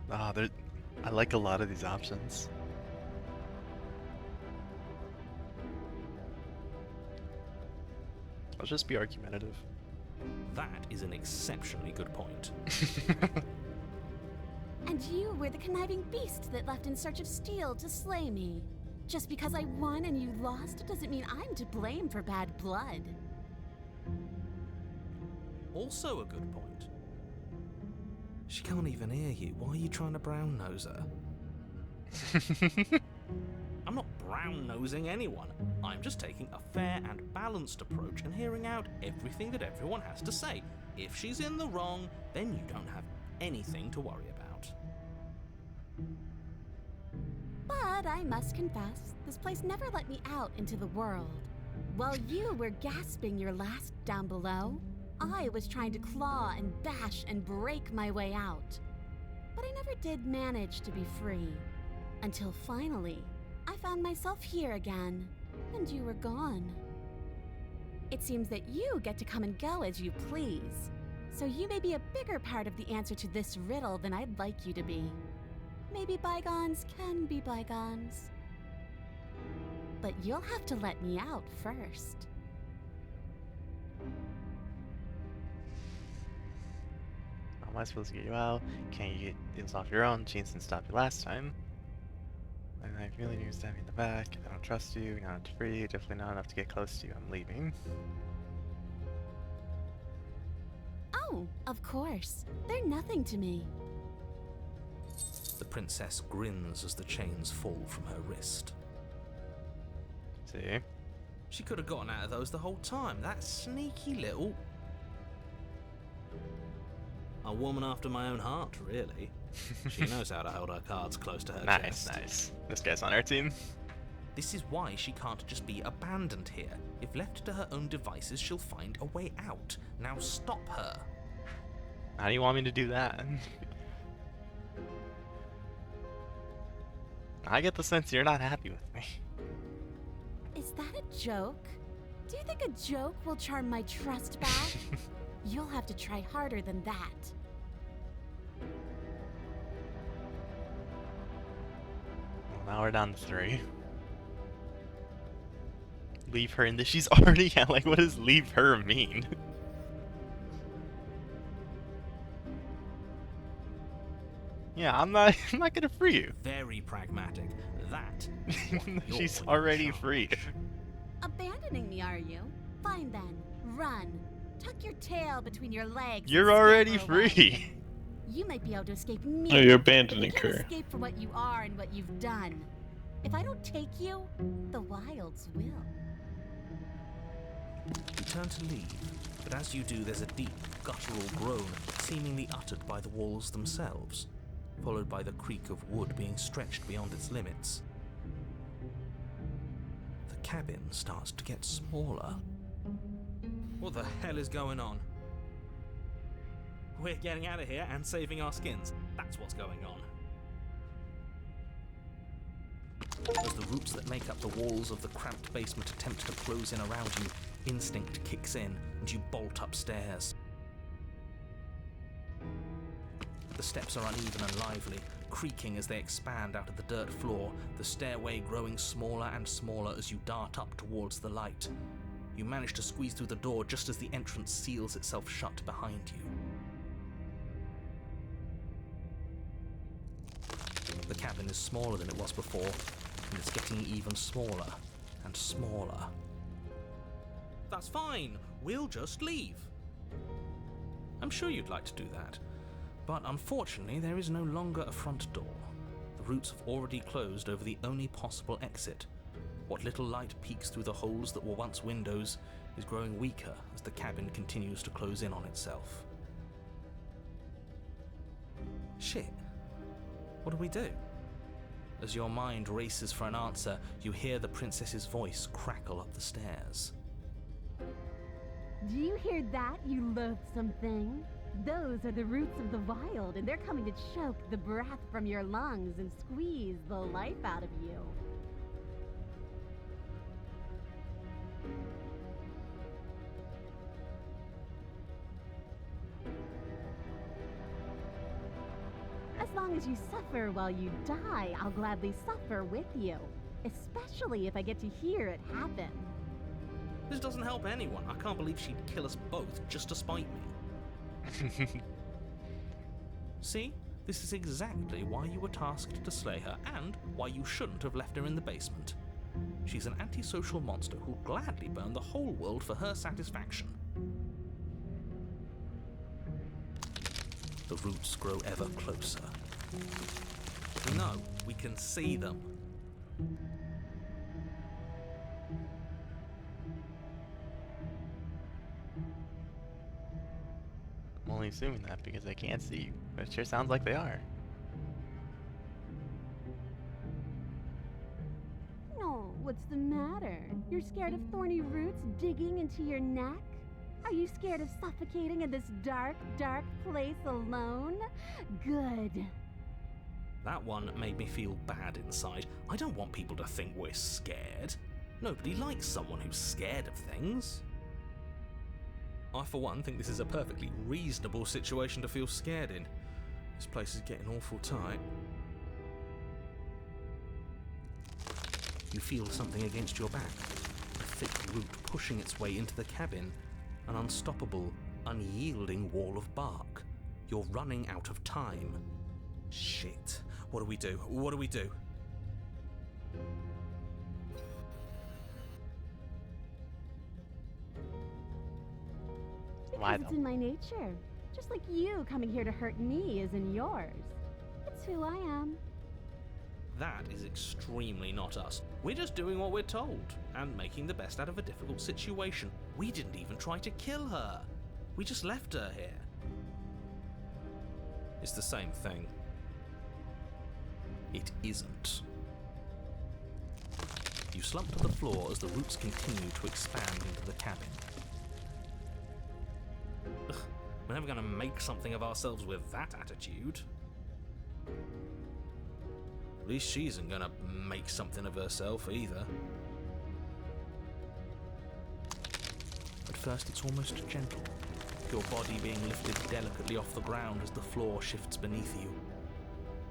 I like a lot of these options. I'll just be argumentative. That is an exceptionally good point. And you were the conniving beast that left in search of steel to slay me. Just because I won and you lost doesn't mean I'm to blame for bad blood. Also a good point. She can't even hear you. Why are you trying to brown-nose her? I'm not brown-nosing anyone. I'm just taking a fair and balanced approach and hearing out everything that everyone has to say. If she's in the wrong, then you don't have anything to worry about. But I must confess, this place never let me out into the world. While you were gasping your last down below, I was trying to claw and bash and break my way out. But I never did manage to be free. Until finally, I found myself here again, and you were gone. It seems that you get to come and go as you please, so you may be a bigger part of the answer to this riddle than I'd like you to be. Maybe bygones can be bygones. But you'll have to let me out first. How am I supposed to get you out? Can't you get deals off your own? Jeans didn't stop you last time. And I really need to stab me in the back. I don't trust you. You're not free. Definitely not enough to get close to you. I'm leaving. Oh, of course. They're nothing to me. The princess grins as the chains fall from her wrist. See? She could have gotten out of those the whole time. That sneaky little... A woman after my own heart, really. She knows how to hold her cards close to her chest. Nice. This guy's on our team. This is why she can't just be abandoned here. If left to her own devices, she'll find a way out. Now stop her. How do you want me to do that? I get the sense you're not happy with me. Is that a joke? Do you think a joke will charm my trust back? You'll have to try harder than that. Well, now we're down to 3. Leave her in this. She's already like, what does leave her mean? Yeah, I'm not gonna free you. Very pragmatic. That. You're She's in already charge. free. Abandoning me, are you? Fine then. Run. Tuck your tail between your legs. You're and already scamper away. free. You might be able to escape me. Oh, you're but you abandoning can't her. escape from what you are and what you've done. If I don't take you, the wilds will. You turn to leave, but as you do, there's a deep, guttural groan, seemingly uttered by the walls themselves, followed by the creak of wood being stretched beyond its limits. The cabin starts to get smaller. What the hell is going on? We're getting out of here and saving our skins. That's what's going on. As the roots that make up the walls of the cramped basement attempt to close in around you, instinct kicks in and you bolt upstairs. The steps are uneven and lively, creaking as they expand out of the dirt floor, the stairway growing smaller and smaller as you dart up towards the light. You manage to squeeze through the door just as the entrance seals itself shut behind you. The cabin is smaller than it was before, and it's getting even smaller and smaller. That's fine, we'll just leave. I'm sure you'd like to do that, but unfortunately there is no longer a front door. The roots have already closed over the only possible exit. What little light peeks through the holes that were once windows is growing weaker as the cabin continues to close in on itself. Shit. What do we do? As your mind races for an answer, you hear the princess's voice crackle up the stairs. Do you hear that, you loathsome thing? Those are the roots of the wild, and they're coming to choke the breath from your lungs and squeeze the life out of you. As long as you suffer while you die, I'll gladly suffer with you. Especially if I get to hear it happen. This doesn't help anyone. I can't believe she'd kill us both just to spite me. See? This is exactly why you were tasked to slay her, and why you shouldn't have left her in the basement. She's an antisocial monster who'll gladly burn the whole world for her satisfaction. The roots grow ever closer. No, we can see them. I'm only assuming that because I can't see you, but it sure sounds like they are. No, what's the matter? You're scared of thorny roots digging into your neck? Are you scared of suffocating in this dark, dark place alone? Good. That one made me feel bad inside. I don't want people to think we're scared. Nobody likes someone who's scared of things. I, for one, think this is a perfectly reasonable situation to feel scared in. This place is getting awful tight. You feel something against your back. A thick root pushing its way into the cabin. An unstoppable, unyielding wall of bark. You're running out of time. Shit. What do we do? What do we do? Why Because it's though? in my nature. Just like you coming here to hurt me is in yours. It's who I am. That is extremely not us. We're just doing what we're told, and making the best out of a difficult situation. We didn't even try to kill her. We just left her here. It's the same thing. It isn't. You slump to the floor as the roots continue to expand into the cabin. Ugh. never going to make something of ourselves with that attitude. At least she isn't going to make something of herself either. At first it's almost gentle, your body being lifted delicately off the ground as the floor shifts beneath you.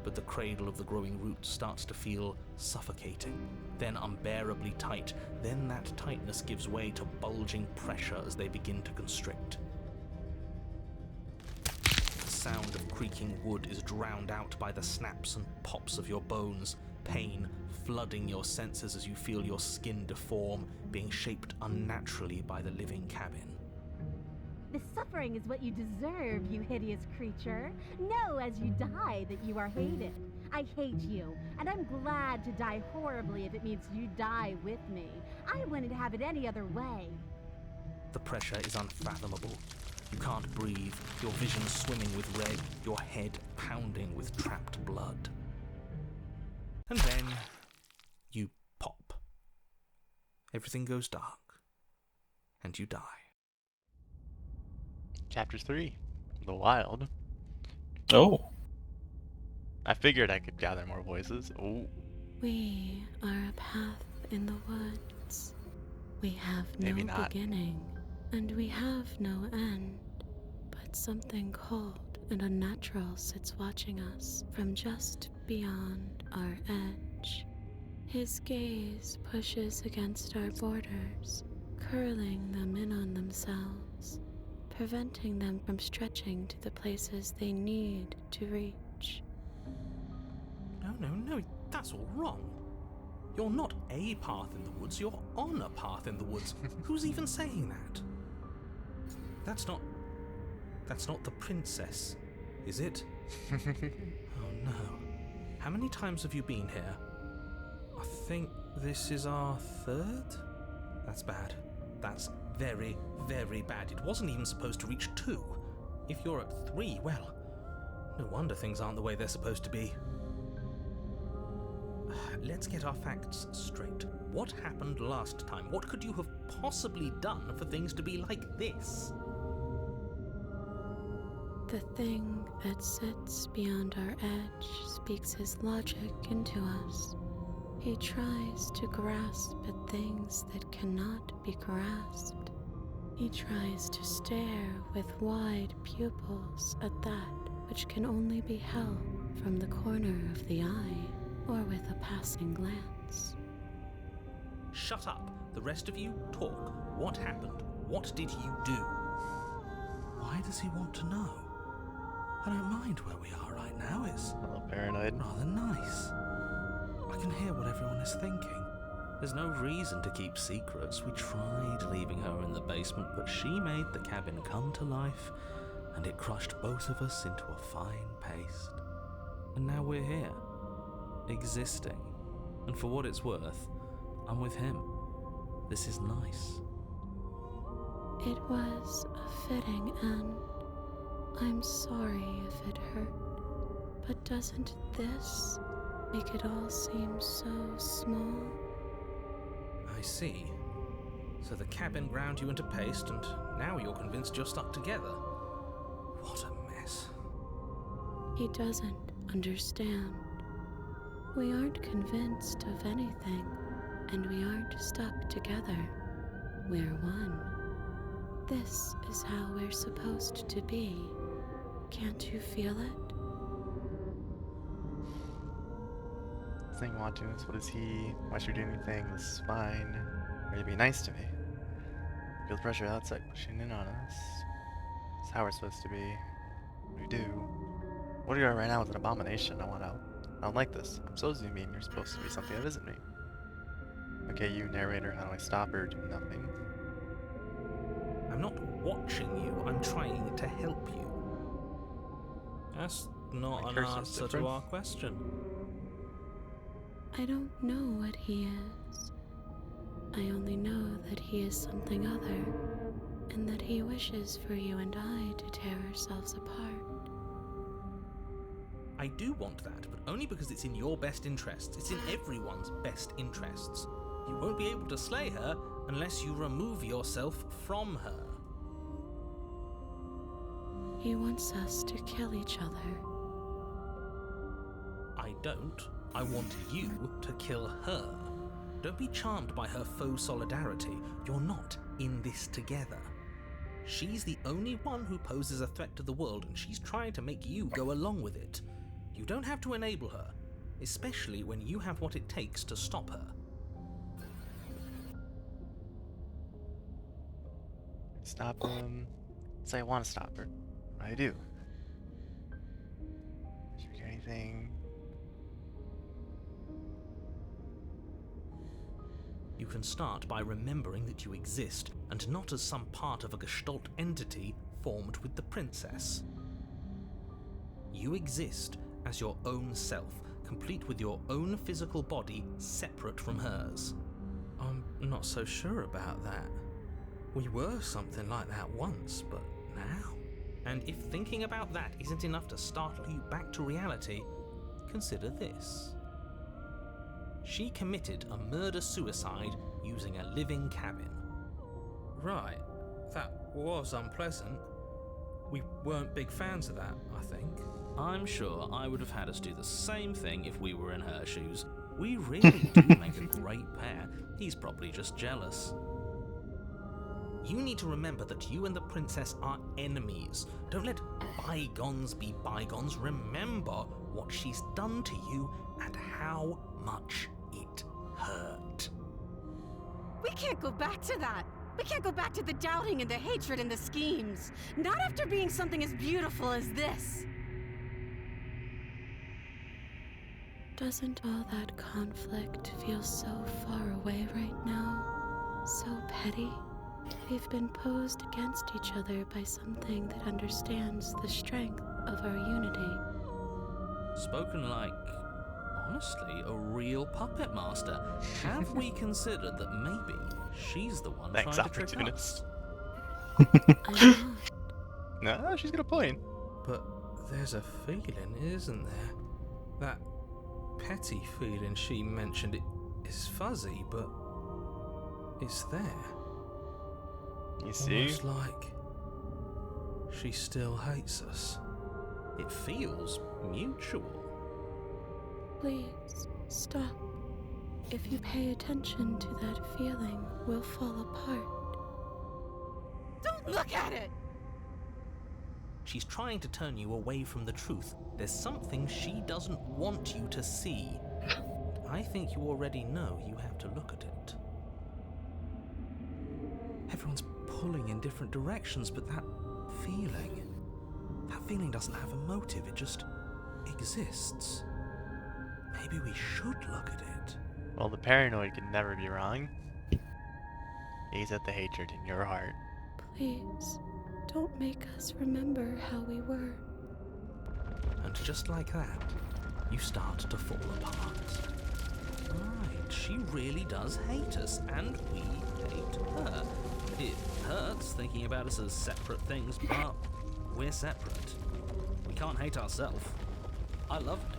But the cradle of the growing roots starts to feel suffocating, then unbearably tight, then that tightness gives way to bulging pressure as they begin to constrict. The sound of creaking wood is drowned out by the snaps and pops of your bones, pain flooding your senses as you feel your skin deform, being shaped unnaturally by the living cabin. The suffering is what you deserve, you hideous creature. Know as you die that you are hated. I hate you, and I'm glad to die horribly if it means you die with me. I wouldn't have it any other way. The pressure is unfathomable. You can't breathe, your vision swimming with red, your head pounding with trapped blood. And then you pop. Everything goes dark, and you die. Chapter 3. The Wild. Oh. I figured I could gather more voices. Oh. We are a path in the woods. We have no Maybe not. beginning, and we have no end. But something cold and unnatural sits watching us from just beyond our edge. His gaze pushes against our borders, curling them in on themselves, preventing them from stretching to the places they need to reach. No, that's all wrong. You're not a path in the woods, you're on a path in the woods. Who's even saying that? That's not the princess, is it? Oh no. How many times have you been here? I think this is our third? That's bad. That's very, very bad. It wasn't even supposed to reach 2. If you're at 3, well, no wonder things aren't the way they're supposed to be. Let's get our facts straight. What happened last time? What could you have possibly done for things to be like this? The thing that sits beyond our edge speaks his logic into us. He tries to grasp at things that cannot be grasped. He tries to stare with wide pupils at that which can only be held from the corner of the eye or with a passing glance. Shut up. The rest of you, talk. What happened? What did you do? Why does he want to know? I don't mind where we are right now. It's A little paranoid. rather nice. I can hear what everyone is thinking. There's no reason to keep secrets. We tried leaving her in the basement, but she made the cabin come to life, and it crushed both of us into a fine paste. And now we're here, existing. And for what it's worth, I'm with him. This is nice. It was a fitting end. I'm sorry if it hurt, but doesn't this make it all seem so small? I see. So the cabin ground you into paste, and now you're convinced you're stuck together. What a mess. He doesn't understand. We aren't convinced of anything, and we aren't stuck together. We're one. This is how we're supposed to be. Can't you feel it? Saying want to, what is he? Why should we do anything? This is fine. Are you being nice to me? Feel the pressure outside pushing in on us. It's how we're supposed to be. We do. What you are right now is an abomination. I want out. I don't like this. I'm supposed to mean you're supposed to be something that isn't me. Okay, you narrator, how do I stop her? Do nothing. I'm not watching you, I'm trying to help you. That's not My an cursor's answer different. to our question. I don't know what he is. I only know that he is something other, and that he wishes for you and I to tear ourselves apart. I do want that, but only because it's in your best interests. It's in everyone's best interests. You won't be able to slay her unless you remove yourself from her. He wants us to kill each other. I don't. I want you to kill her. Don't be charmed by her faux solidarity. You're not in this together. She's the only one who poses a threat to the world, and she's trying to make you go along with it. You don't have to enable her, especially when you have what it takes to stop her. Stop say I want to stop her. I do. Should we do anything? You can start by remembering that you exist, and not as some part of a Gestalt entity formed with the princess. You exist as your own self, complete with your own physical body separate from hers. I'm not so sure about that. We were something like that once, but now? And if thinking about that isn't enough to startle you back to reality, consider this. She committed a murder-suicide using a living cabin. Right, that was unpleasant. We weren't big fans of that, I think. I'm sure I would have had us do the same thing if we were in her shoes. We really do make a great pair. He's probably just jealous. You need to remember that you and the princess are enemies. Don't let bygones be bygones. Remember what she's done to you and how much it hurt. We can't go back to that. We can't go back to the doubting and the hatred and the schemes. Not after being something as beautiful as this. Doesn't all that conflict feel so far away right now? So petty? We've been posed against each other by something that understands the strength of our unity. Spoken like, honestly, a real puppet master. Have we considered that maybe she's the one Thanks, trying to trick us? opportunist. I'm not. No, she's got a point. But there's a feeling, isn't there? That petty feeling she mentioned, it is fuzzy, but it's there. You see? Almost like she still hates us. It feels mutual. Please, stop. If you pay attention to that feeling, we'll fall apart. Don't look at it! She's trying to turn you away from the truth. There's something she doesn't want you to see. I think you already know you have to look at it. Everyone's pulling in different directions, but that feeling doesn't have a motive, it just exists. Maybe we should look at it. Well, the paranoid can never be wrong. Gaze at the hatred in your heart. Please, don't make us remember how we were. And just like that, you start to fall apart. Right, she really does hate us, and we hate her. It hurts thinking about us as separate things, but we're separate. We can't hate ourselves. I love me.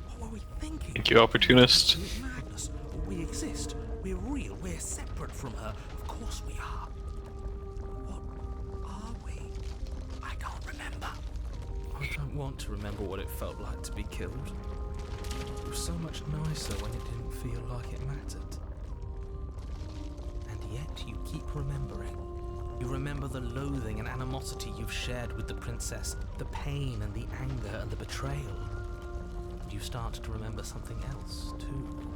What were we thinking? Thank you, opportunist. Absolute madness. We exist. We're real. We're separate from her. Of course we are. What are we? I can't remember. I don't want to remember what it felt like to be killed. It was so much nicer when it didn't feel like it mattered. And yet you keep remembering. You remember the loathing and animosity you've shared with the princess, the pain and the anger and the betrayal. And you start to remember something else, too.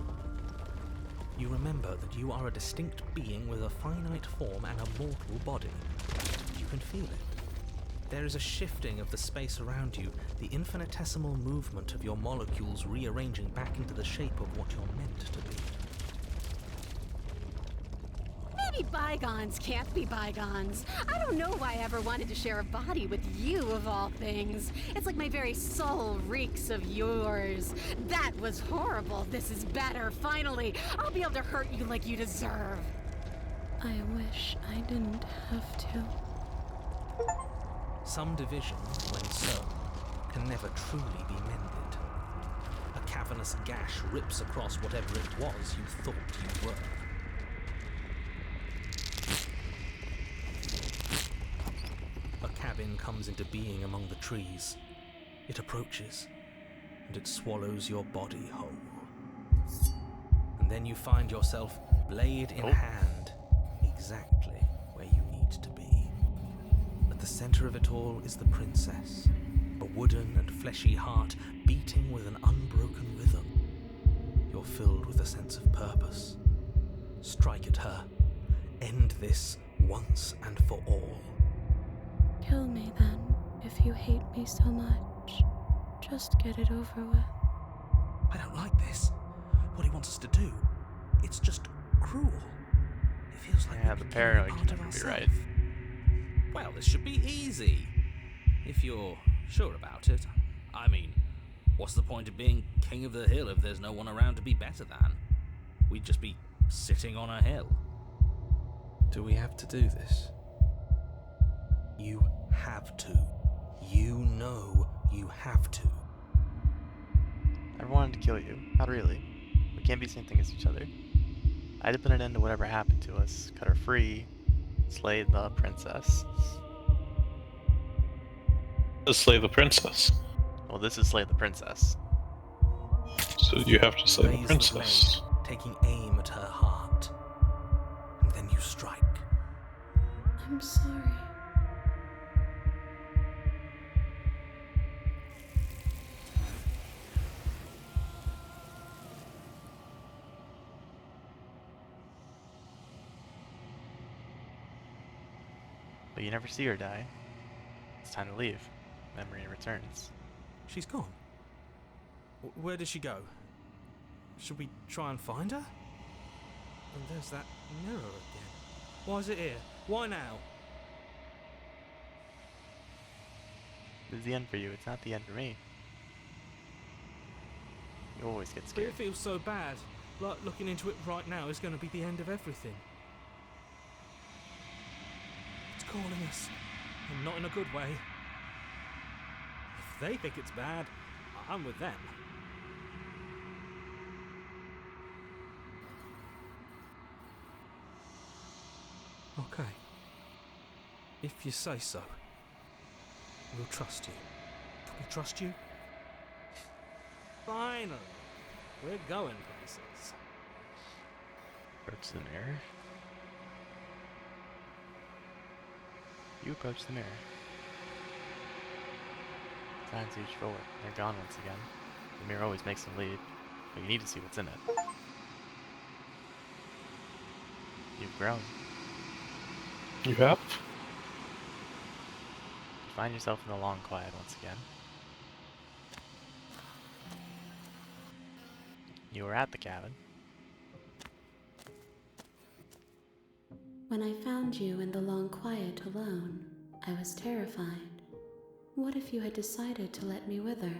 You remember that you are a distinct being with a finite form and a mortal body. You can feel it. There is a shifting of the space around you, the infinitesimal movement of your molecules rearranging back into the shape of what you're meant to be. Maybe bygones can't be bygones. I don't know why I ever wanted to share a body with you, of all things. It's like my very soul reeks of yours. That was horrible. This is better. Finally, I'll be able to hurt you like you deserve. I wish I didn't have to. Some division, when sown, can never truly be mended. A cavernous gash rips across whatever it was you thought you were. cabin comes into being among the trees. It approaches, and it swallows your body whole. And then you find yourself, blade in hand, exactly where you need to be. At the center of it all is the princess, a wooden and fleshy heart beating with an unbroken rhythm. You're filled with a sense of purpose. Strike at her. End this once and for all. Kill me then, if you hate me so much. Just get it over with. I don't like this. What he wants us to do, it's just cruel. It feels like Yeah, we're the killing paranoid part can of never be ourselves. right. Well, this should be easy. If you're sure about it. I mean, what's the point of being king of the hill if there's no one around to be better than? We'd just be sitting on a hill. Do we have to do this? You have to. You know you have to. I wanted to kill you. Not really. We can't be the same thing as each other. I'd have put an end to whatever happened to us, cut her free, slay the princess. Let's slay the princess. Well, this is slay the princess. So you have to slay the Raise princess. blade, taking aim at her heart. And then you strike. I'm sorry. But you never see her die. It's time to leave. Memory returns. She's gone. Where did she go? Should we try and find her? And there's that mirror again. Why is it here? Why now? This is the end for you. It's not the end for me. You always get But scared. it feels so bad. Like looking into it right now is going to be the end of everything. It's calling us. And not in a good way. If they think it's bad, I'm with them. Okay. If you say so. We'll trust you. Can we trust you? Finally. We're going places. Approach the mirror. You approach the mirror. Signs reach forward. They're gone once again. The mirror always makes them leave, but you need to see what's in it. You've grown. You have? You find yourself in the long quiet once again. You were at the cabin. When I found you in the long quiet alone, I was terrified. What if you had decided to let me wither?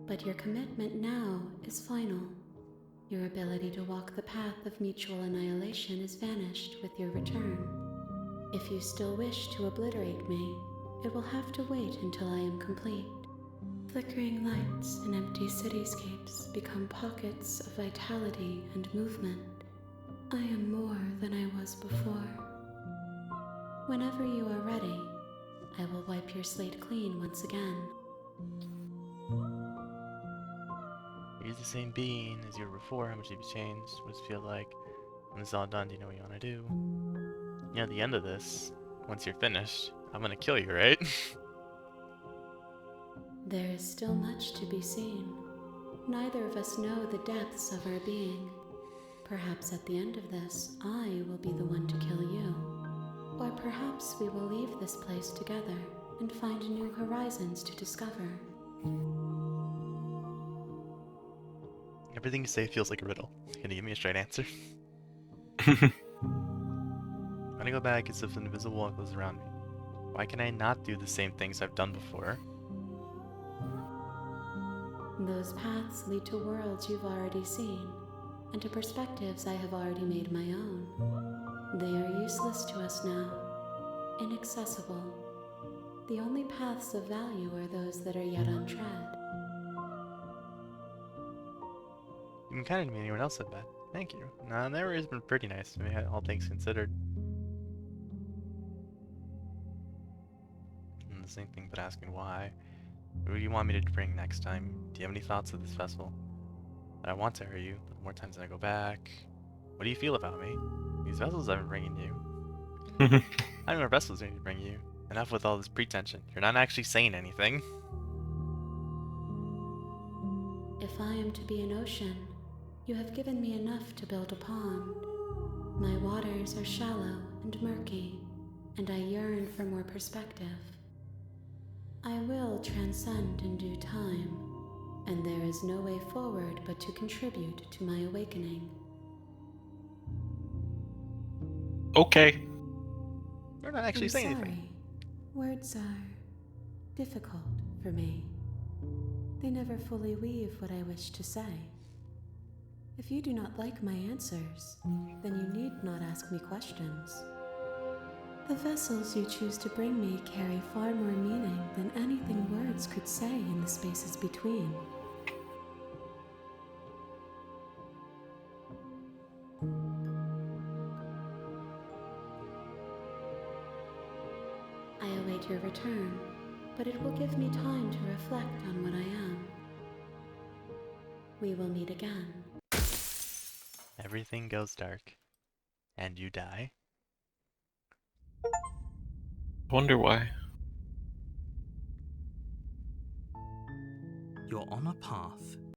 But your commitment now is final. Your ability to walk the path of mutual annihilation is vanished with your return. If you still wish to obliterate me, it will have to wait until I am complete. Flickering lights and empty cityscapes become pockets of vitality and movement. I am more than I was before. Whenever you are ready, I will wipe your slate clean once again. You're the same being as you were before. How much have you changed? What does it feel like? When it's all done, do you know what you want to do? You know, at the end of this, once you're finished, I'm gonna kill you, right? There is still much to be seen. Neither of us know the depths of our being. Perhaps at the end of this, I will be the one to kill you. Or perhaps we will leave this place together and find new horizons to discover. Everything you say feels like a riddle. Can you give me a straight answer? I'm gonna go back as if an invisible wall goes around me. Why can I not do the same things I've done before? Those paths lead to worlds you've already seen, and to perspectives I have already made my own. They are useless to us now, inaccessible. The only paths of value are those that are yet untread. You can kind of mean anyone else said that. Thank you. Nah, Never has been pretty nice to me, all things considered. does anything but asking why. Who do you want me to bring next time? Do you have any thoughts of this vessel? I want to hurt you, but the more times that I go back... What do you feel about me? These vessels I've been bringing you. How many more vessels do I need to bring you? Enough with all this pretension. You're not actually saying anything. If I am to be an ocean, you have given me enough to build upon. My waters are shallow and murky, and I yearn for more perspective. I will transcend in due time, and there is no way forward but to contribute to my awakening. Okay. You're not actually I'm saying sorry. anything. Words are difficult for me. They never fully weave what I wish to say. If you do not like my answers, then you need not ask me questions. The vessels you choose to bring me carry far more meaning than anything words could say in the spaces between. I await your return, but it will give me time to reflect on what I am. We will meet again. Everything goes dark. And you die. Wonder why. You're on a path